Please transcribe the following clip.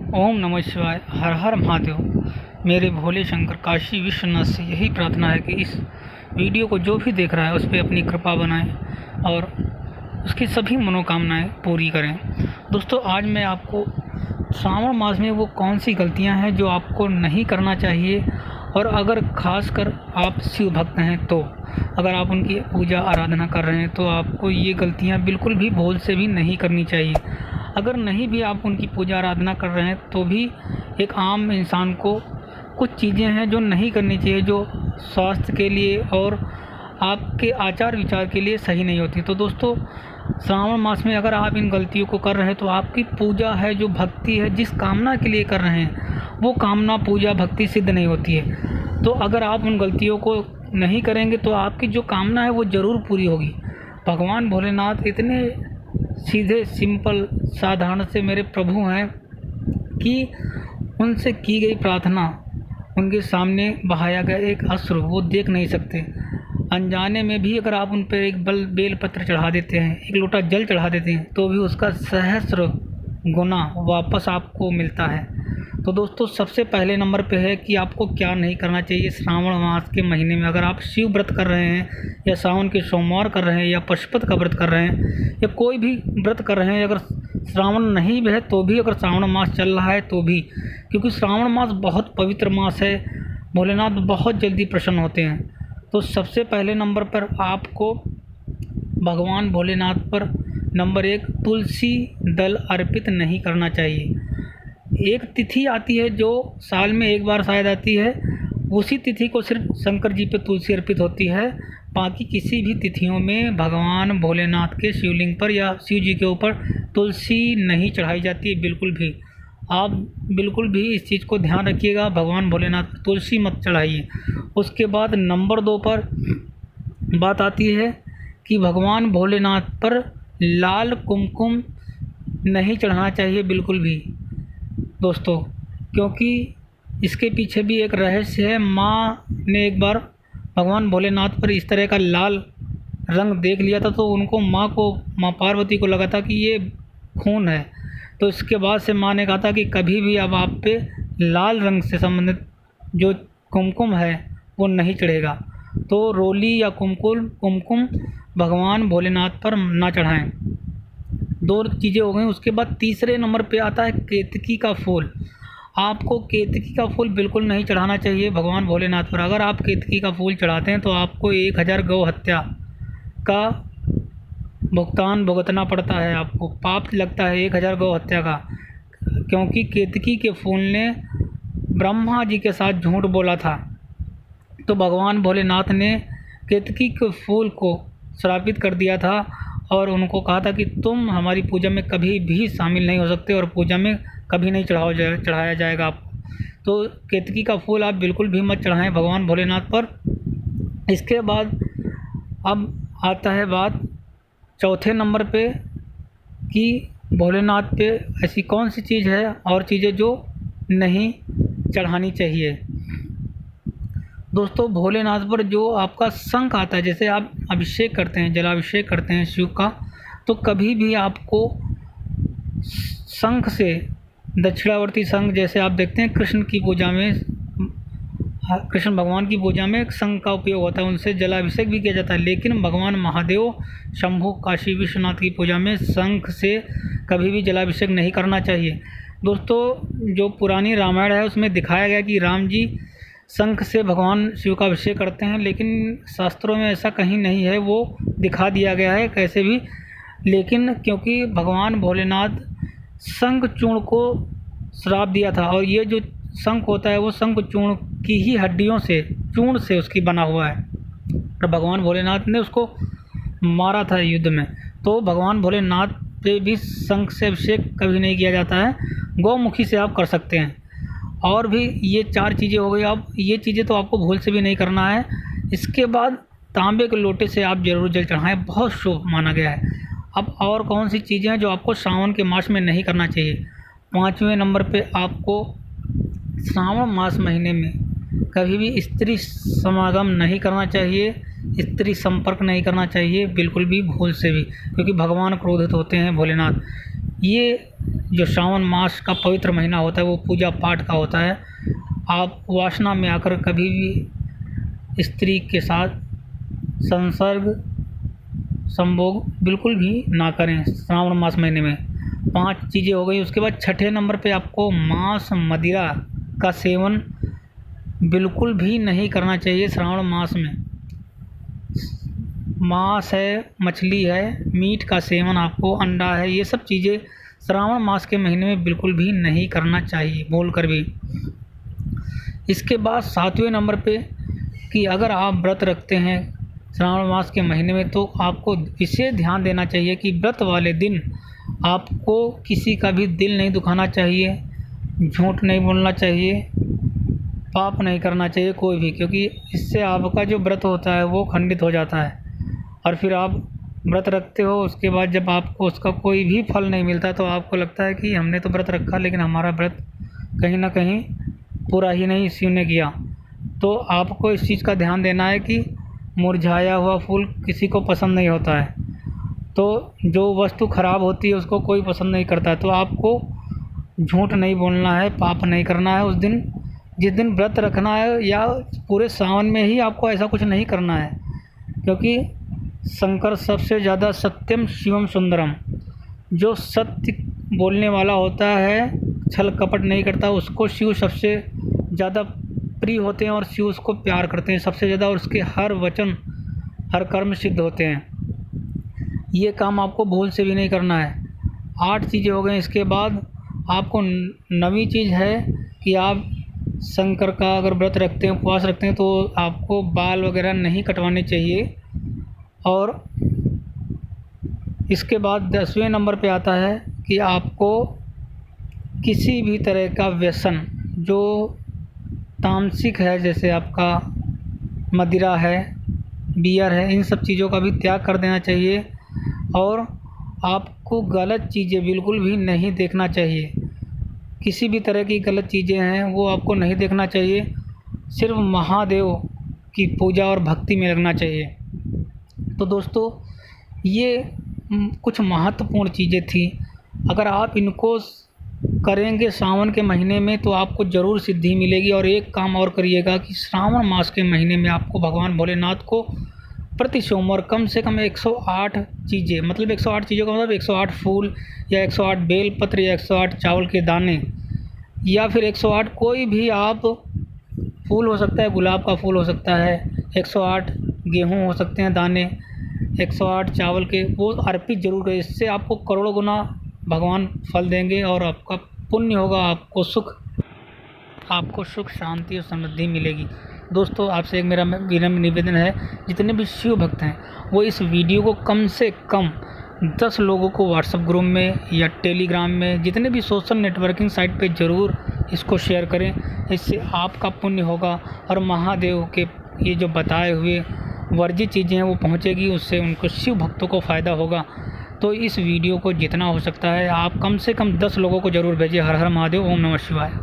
ओम नमः शिवाय। हर हर महादेव। मेरे भोले शंकर काशी विश्वनाथ से यही प्रार्थना है कि इस वीडियो को जो भी देख रहा है उस पर अपनी कृपा बनाएं और उसकी सभी मनोकामनाएं पूरी करें। दोस्तों, आज मैं आपको श्रावण मास में वो कौन सी गलतियां हैं जो आपको नहीं करना चाहिए, और अगर खासकर आप शिव भक्त हैं तो अगर आप उनकी पूजा आराधना कर रहे हैं तो आपको ये गलतियां बिल्कुल भी भूल से भी नहीं करनी चाहिए। अगर नहीं भी आप उनकी पूजा आराधना कर रहे हैं तो भी एक आम इंसान को कुछ चीज़ें हैं जो नहीं करनी चाहिए, जो स्वास्थ्य के लिए और आपके आचार विचार के लिए सही नहीं होती। तो दोस्तों, श्रावण मास में अगर आप इन गलतियों को कर रहे हैं तो आपकी पूजा है, जो भक्ति है, जिस कामना के लिए कर रहे हैं वो कामना पूजा भक्ति सिद्ध नहीं होती है। तो अगर आप उन गलतियों को नहीं करेंगे तो आपकी जो कामना है वो ज़रूर पूरी होगी। भगवान भोलेनाथ इतने सीधे सिंपल साधारण से मेरे प्रभु हैं कि उनसे की गई प्रार्थना, उनके सामने बहाया गया एक अश्रु वो देख नहीं सकते। अनजाने में भी अगर आप उन पर एक बेलपत्र चढ़ा देते हैं, एक लोटा जल चढ़ा देते हैं, तो भी उसका सहस्र गुना वापस आपको मिलता है। तो दोस्तों, सबसे पहले नंबर पे है कि आपको क्या नहीं करना चाहिए श्रावण मास के महीने में। अगर आप शिव व्रत कर रहे हैं या सावन के सोमवार कर रहे हैं या पशुपत का व्रत कर रहे हैं या कोई भी व्रत कर रहे हैं, अगर श्रावण नहीं भी है तो भी, अगर श्रावण मास चल रहा है तो भी, क्योंकि श्रावण मास बहुत पवित्र मास है, भोलेनाथ बहुत जल्दी प्रसन्न होते हैं। तो सबसे पहले नंबर पर आपको भगवान भोलेनाथ पर नंबर 1 तुलसी दल अर्पित नहीं करना चाहिए। एक तिथि आती है जो साल में एक बार शायद आती है, उसी तिथि को सिर्फ शंकर जी पे तुलसी अर्पित होती है। बाकी किसी भी तिथियों में भगवान भोलेनाथ के शिवलिंग पर या शिव जी के ऊपर तुलसी नहीं चढ़ाई जाती है बिल्कुल भी। आप बिल्कुल भी इस चीज़ को ध्यान रखिएगा, भगवान भोलेनाथ पर तुलसी मत चढ़ाइए। उसके बाद नंबर 2 पर बात आती है कि भगवान भोलेनाथ पर लाल कुमकुम नहीं चढ़ाना चाहिए बिल्कुल भी दोस्तों, क्योंकि इसके पीछे भी एक रहस्य है। माँ ने एक बार भगवान भोलेनाथ पर इस तरह का लाल रंग देख लिया था, तो उनको माँ पार्वती को लगा था कि ये खून है। तो इसके बाद से माँ ने कहा था कि कभी भी अब आप पे लाल रंग से संबंधित जो कुमकुम है वो नहीं चढ़ेगा। तो रोली या कुमकुम भगवान भोलेनाथ पर ना चढ़ाएं। 2 चीज़ें हो गई। उसके बाद तीसरे नंबर पे आता है केतकी का फूल। आपको केतकी का फूल बिल्कुल नहीं चढ़ाना चाहिए भगवान भोलेनाथ पर। अगर आप केतकी का फूल चढ़ाते हैं तो आपको 1000 गौ हत्या का भुगतान भुगतना पड़ता है, आपको पाप लगता है 1000 गौ हत्या का, क्योंकि केतकी के फूल ने ब्रह्मा जी के साथ झूठ बोला था। तो भगवान भोलेनाथ ने केतकी के फूल को श्रापित कर दिया था और उनको कहा था कि तुम हमारी पूजा में कभी भी शामिल नहीं हो सकते और पूजा में कभी नहीं चढ़ाया जाएगा आपको। तो केतकी का फूल आप बिल्कुल भी मत चढ़ाएं भगवान भोलेनाथ पर। इसके बाद अब आता है बात चौथे नंबर पे कि भोलेनाथ पे ऐसी कौन सी चीज़ है और चीज़ें जो नहीं चढ़ानी चाहिए। दोस्तों, भोलेनाथ पर जो आपका शंख आता है, जैसे आप अभिषेक करते हैं, जलाभिषेक करते हैं शिव का, तो कभी भी आपको शंख से, दक्षिणावर्ती शंख जैसे आप देखते हैं कृष्ण की पूजा में, कृष्ण भगवान की पूजा में शंख का उपयोग होता है, उनसे जलाभिषेक भी किया जाता है। लेकिन भगवान महादेव शंभु काशी विश्वनाथ की पूजा में शंख से कभी भी जलाभिषेक नहीं करना चाहिए। दोस्तों, जो पुरानी रामायण है उसमें दिखाया गया कि राम जी शंख से भगवान शिव का अभिषेक करते हैं, लेकिन शास्त्रों में ऐसा कहीं नहीं है, वो दिखा दिया गया है कैसे भी। लेकिन क्योंकि भगवान भोलेनाथ शंख चूर्ण को श्राप दिया था, और ये जो शंख होता है वो शंख चूर्ण की ही हड्डियों से, चूर्ण से उसकी बना हुआ है, और भगवान भोलेनाथ ने उसको मारा था युद्ध में। तो भगवान भोलेनाथ पे भी शंख से अभिषेक कभी नहीं किया जाता है। गौमुखी से आप कर सकते हैं। और भी ये 4 चीज़ें हो गई। अब ये चीज़ें तो आपको भूल से भी नहीं करना है। इसके बाद तांबे के लोटे से आप ज़रूर जल चढ़ाएं, बहुत शुभ माना गया है। अब और कौन सी चीज़ें हैं जो आपको श्रावण के मास में नहीं करना चाहिए। 5वें नंबर पे आपको श्रावण मास महीने में कभी भी स्त्री समागम नहीं करना चाहिए, स्त्री संपर्क नहीं करना चाहिए बिल्कुल भी भूल से भी, क्योंकि भगवान क्रोधित होते हैं भोलेनाथ। ये जो श्रावण मास का पवित्र महीना होता है वो पूजा पाठ का होता है। आप वासना में आकर कभी भी स्त्री के साथ संसर्ग संभोग बिल्कुल भी ना करें श्रावण मास महीने में। 5 चीज़ें हो गई। उसके बाद छठे नंबर पे आपको मांस मदिरा का सेवन बिल्कुल भी नहीं करना चाहिए श्रावण मास में। मांस है, मछली है, मीट का सेवन आपको, अंडा है, ये सब चीज़ें श्रावण मास के महीने में बिल्कुल भी नहीं करना चाहिए बोल कर भी। इसके बाद 7वें नंबर पे कि अगर आप व्रत रखते हैं श्रावण मास के महीने में तो आपको विशेष ध्यान देना चाहिए कि व्रत वाले दिन आपको किसी का भी दिल नहीं दुखाना चाहिए, झूठ नहीं बोलना चाहिए, पाप नहीं करना चाहिए कोई भी, क्योंकि इससे आपका जो व्रत होता है वो खंडित हो जाता है। और फिर आप व्रत रखते हो, उसके बाद जब आपको उसका कोई भी फल नहीं मिलता तो आपको लगता है कि हमने तो व्रत रखा लेकिन हमारा व्रत कहीं ना कहीं पूरा ही नहीं शिव ने किया। तो आपको इस चीज़ का ध्यान देना है कि मुरझाया हुआ फूल किसी को पसंद नहीं होता है, तो जो वस्तु खराब होती है उसको कोई पसंद नहीं करता है। तो आपको झूठ नहीं बोलना है, पाप नहीं करना है उस दिन, जिस दिन व्रत रखना है, या पूरे सावन में ही आपको ऐसा कुछ नहीं करना है, क्योंकि शंकर सबसे ज़्यादा सत्यम शिवम सुंदरम, जो सत्य बोलने वाला होता है, छल कपट नहीं करता, उसको शिव सबसे ज़्यादा प्रिय होते हैं और शिव उसको प्यार करते हैं सबसे ज़्यादा, और उसके हर वचन हर कर्म सिद्ध होते हैं। ये काम आपको भूल से भी नहीं करना है। 8 चीज़ें हो गई। इसके बाद आपको 9वीं चीज़ है कि आप शंकर का अगर व्रत रखते हैं, उपवास रखते हैं, तो आपको बाल वगैरह नहीं कटवाने चाहिए। और इसके बाद 10वें नंबर पे आता है कि आपको किसी भी तरह का व्यसन जो तामसिक है, जैसे आपका मदिरा है, बियर है, इन सब चीज़ों का भी त्याग कर देना चाहिए। और आपको गलत चीज़ें बिल्कुल भी नहीं देखना चाहिए। किसी भी तरह की गलत चीज़ें हैं वो आपको नहीं देखना चाहिए। सिर्फ महादेव की पूजा और भक्ति में लगना चाहिए। तो दोस्तों, ये कुछ महत्वपूर्ण चीज़ें थी। अगर आप इनको करेंगे सावन के महीने में तो आपको ज़रूर सिद्धि मिलेगी। और एक काम और करिएगा कि श्रावण मास के महीने में आपको भगवान भोलेनाथ को प्रति सोमवार कम से कम 108 चीज़ें, मतलब 108 चीज़ों का मतलब 108 फूल या 108 बेलपत्र या 108 चावल के दाने, या फिर 108 कोई भी आप फूल हो सकता है, गुलाब का फूल हो सकता है, 108 गेहूँ हो सकते हैं दाने, 108 चावल के, वो अर्पित जरूर करें। इससे आपको करोड़ों गुना भगवान फल देंगे और आपका पुण्य होगा, आपको सुख शांति और समृद्धि मिलेगी। दोस्तों, आपसे एक मेरा विनम्र निवेदन है, जितने भी शिव भक्त हैं वो इस वीडियो को कम से कम 10 लोगों को व्हाट्सएप ग्रुप में या टेलीग्राम में, जितने भी सोशल नेटवर्किंग साइट पे ज़रूर इसको शेयर करें। इससे आपका पुण्य होगा और महादेव के ये जो बताए हुए वर्जित चीज़ें हैं वो पहुँचेगी, उससे उनको शिव भक्तों को फ़ायदा होगा। तो इस वीडियो को जितना हो सकता है आप कम से कम 10 लोगों को ज़रूर भेजिए। हर हर महादेव, ओम नमः शिवाय।